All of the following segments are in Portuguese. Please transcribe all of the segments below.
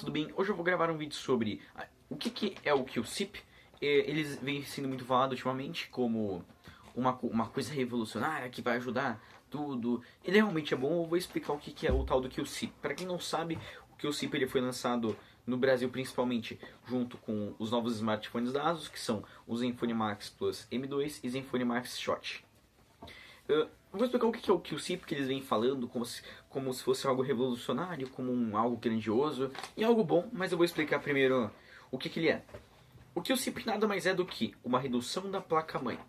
tudo bem? Hoje eu vou gravar um vídeo sobre o que é o QSIP. Eles vêm sendo muito falados ultimamente como uma coisa revolucionária que vai ajudar tudo. Ele realmente é bom. Eu vou explicar o que é o tal do QSIP. Para quem não sabe, o QSIP ele foi lançado no Brasil principalmente junto com os novos smartphones da ASUS, que são o Zenfone Max Plus M2 e Zenfone Max Shot. Vou explicar o que é o QSIP, que eles vêm falando como se fosse algo revolucionário, como algo grandioso e algo bom, mas eu vou explicar primeiro o que ele é. O QSIP nada mais é do que uma redução da placa-mãe.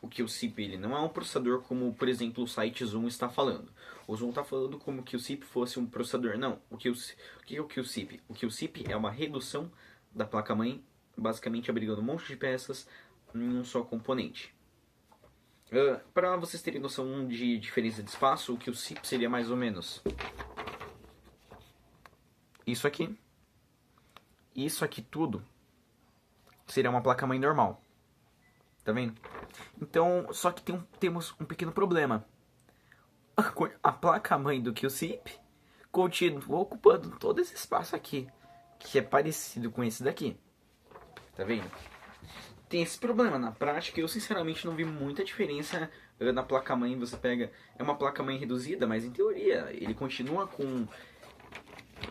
O QSIP ele não é um processador como, por exemplo, o site Zoom está falando. O Zoom está falando como que o QSIP fosse um processador. Não, o que é o QSIP? O QSIP é uma redução da placa-mãe, basicamente abrigando um monte de peças em um só componente. Para vocês terem noção de diferença de espaço, o QSIP seria mais ou menos isso aqui. Isso aqui tudo seria uma placa-mãe normal. Tá vendo? Então, só que temos um pequeno problema. A placa-mãe do QSIP continua ocupando todo esse espaço aqui, que é parecido com esse daqui. Tá vendo? Tem esse problema. Na prática, eu sinceramente não vi muita diferença na placa-mãe. Você pega... É uma placa-mãe reduzida, mas em teoria ele continua com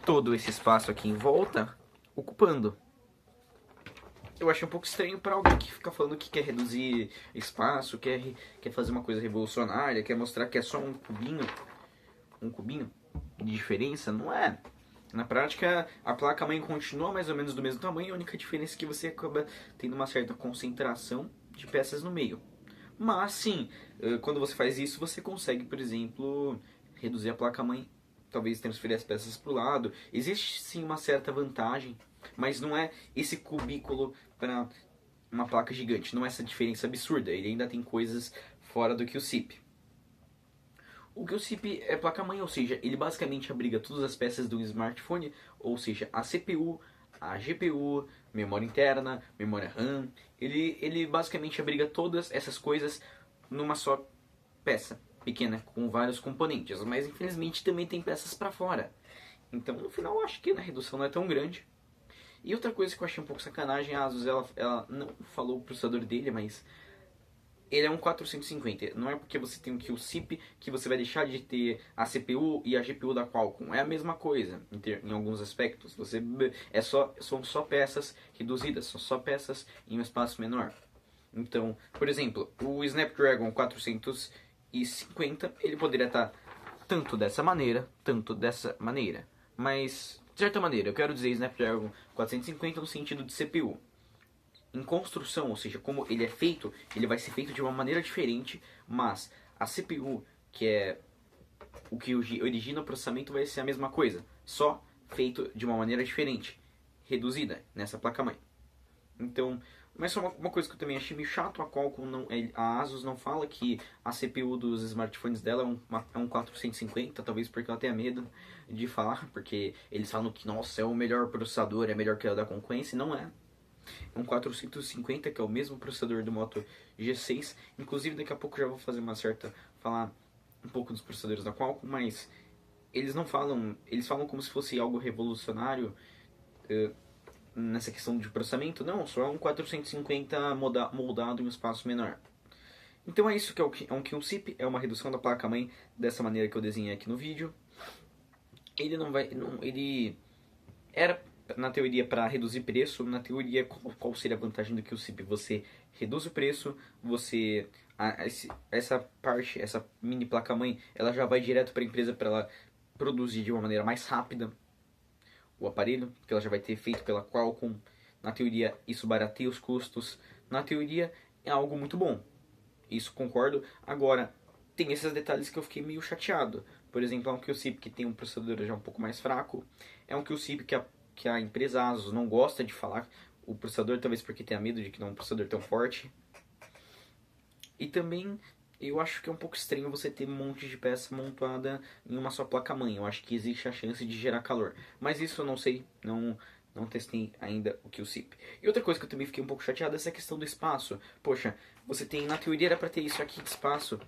todo esse espaço aqui em volta ocupando. Eu achei um pouco estranho para alguém que fica falando que quer reduzir espaço, quer fazer uma coisa revolucionária, quer mostrar que é só um cubinho de diferença. Não é. Na prática, a placa-mãe continua mais ou menos do mesmo tamanho, a única diferença é que você acaba tendo uma certa concentração de peças no meio. Mas sim, quando você faz isso, você consegue, por exemplo, reduzir a placa-mãe, talvez transferir as peças para o lado. Existe sim uma certa vantagem, mas não é esse cubículo para uma placa gigante, não é essa diferença absurda, ele ainda tem coisas fora do QSIP. O QSIP é placa-mãe, ou seja, ele basicamente abriga todas as peças do smartphone, ou seja, a CPU, a GPU, memória interna, memória RAM. Ele basicamente abriga todas essas coisas numa só peça pequena, com vários componentes, mas infelizmente também tem peças para fora. Então no final eu acho que a redução não é tão grande. E outra coisa que eu achei um pouco sacanagem, a ASUS ela não falou o processador dele, mas ele é um 450. Não é porque você tem o QSIP que você vai deixar de ter a CPU e a GPU da Qualcomm. É a mesma coisa em alguns aspectos. São só peças reduzidas, são só peças em um espaço menor. Então, por exemplo, o Snapdragon 450 ele poderia estar tanto dessa maneira, mas de certa maneira, eu quero dizer Snapdragon 450 no sentido de CPU. Em construção, ou seja, como ele é feito, ele vai ser feito de uma maneira diferente, mas a CPU, que é o que origina o processamento, vai ser a mesma coisa, só feito de uma maneira diferente, reduzida nessa placa-mãe. Então, mas só uma coisa que eu também achei meio chato, a ASUS não fala que a CPU dos smartphones dela é um 450, talvez porque ela tenha medo de falar, porque eles falam que, nossa, é o melhor processador, é melhor que a da concorrência, e não é. É um 450, que é o mesmo processador do Moto G6, inclusive daqui a pouco já vou falar um pouco dos processadores da Qualcomm, mas eles não falam, eles falam como se fosse algo revolucionário, nessa questão de processamento. Não, só é um 450 moldado em um espaço menor. Então é isso que é um QSIP, é uma redução da placa-mãe dessa maneira que eu desenhei aqui no vídeo. Ele era na teoria para reduzir preço. Na teoria, qual seria a vantagem do QSIP? Você reduz o preço, essa mini placa-mãe, ela já vai direto para a empresa para ela produzir de uma maneira mais rápida o aparelho, que ela já vai ter feito pela Qualcomm. Na teoria, isso barateia os custos. Na teoria, é algo muito bom. Isso concordo. Agora, tem esses detalhes que eu fiquei meio chateado. Por exemplo, é um QSIP que tem um processador já um pouco mais fraco. É um QSIP que a empresa ASUS não gosta de falar o processador, talvez porque tenha medo de que não é um processador tão forte. E também eu acho que é um pouco estranho você ter um monte de peça montada em uma só placa-mãe. Eu acho que existe a chance de gerar calor. Mas isso eu não sei, não testei ainda o QSIP. E outra coisa que eu também fiquei um pouco chateado é essa questão do espaço. Poxa, você tem, na teoria era para ter isso aqui de espaço,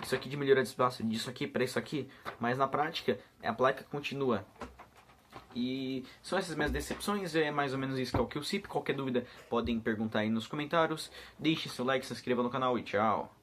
isso aqui de melhorar de espaço, disso aqui para isso aqui, mas na prática a placa continua E são essas minhas decepções, é mais ou menos isso que é o QCIP. Qualquer dúvida podem perguntar aí nos comentários. Deixe seu like, se inscreva no canal e tchau!